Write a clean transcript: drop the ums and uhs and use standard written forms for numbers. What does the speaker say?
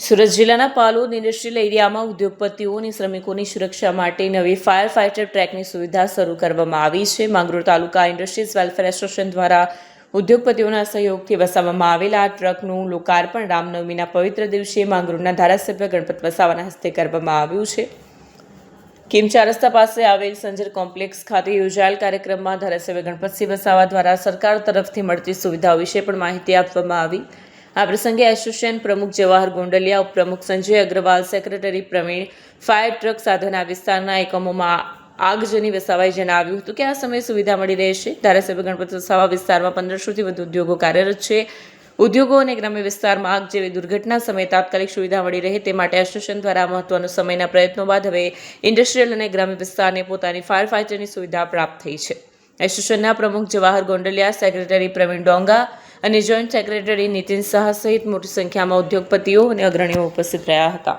સુરત જિલ્લાના પાલોદ ઇન્ડસ્ટ્રીયલ એરિયામાં ઉદ્યોગપતિઓ અને શ્રમિકોની સુરક્ષા માટે નવી ફાયર ફાઇટર ટ્રેકની સુવિધા શરૂ કરવામાં આવી છે. માંગરોળ તાલુકા ઇન્ડસ્ટ્રીઝ વેલફેર એસોસિએશન દ્વારા ઉદ્યોગપતિઓના સહયોગથી વસાવવામાં આવેલા આ ટ્રકનું લોકાર્પણ રામનવમીના પવિત્ર દિવસે માંગરોળના ધારાસભ્ય ગણપત વસાવાના હસ્તે કરવામાં આવ્યું છે. કિમ ચાર રસ્તા પાસે આવેલ સંજર કોમ્પ્લેક્સ ખાતે યોજાયેલ કાર્યક્રમમાં ધારાસભ્ય ગણપતસિંહ વસાવા દ્વારા સરકાર તરફથી મળતી સુવિધાઓ વિશે પણ માહિતી આપવામાં આવી. આ પ્રસંગે એસોસિએશન પ્રમુખ જવાહર ગોંડલિયા, ઉપપ્રમુખ Sanjay Agrawal, secretary Pravin, fire truck સાધના વિસ્તારના એકમોમાં આગજની વસાવાએ જણાવ્યું હતું કે આ સમયે સુવિધા મળી રહેશે. ધારાસભ્ય ગણપત વસાવા વિસ્તારમાં 1500થી વધુ ઉદ્યોગો કાર્યરત છે. ઉદ્યોગો અને ગ્રામ્ય વિસ્તારમાં આગ જેવી દુર્ઘટના સમયે તાત્કાલિક સુવિધા મળી રહે તે માટે એસોસિએશન દ્વારા મહત્વનો સમયના પ્રયત્નો બાદ હવે ઇન્ડસ્ટ્રીયલ અને ગ્રામ્ય વિસ્તારને પોતાની ફાયર ફાઇટરની સુવિધા પ્રાપ્ત થઈ છે. એસોસિએશનના પ્રમુખ જવાહર ગોંડલિયા, સેક્રેટરી પ્રવીણ ડોંગા અને જોઈન્ટ સેક્રેટરી નીતિન શાહ સહિત મોટી સંખ્યામાં ઉદ્યોગપતિઓ અને અગ્રણીઓ ઉપસ્થિત રહ્યા હતા.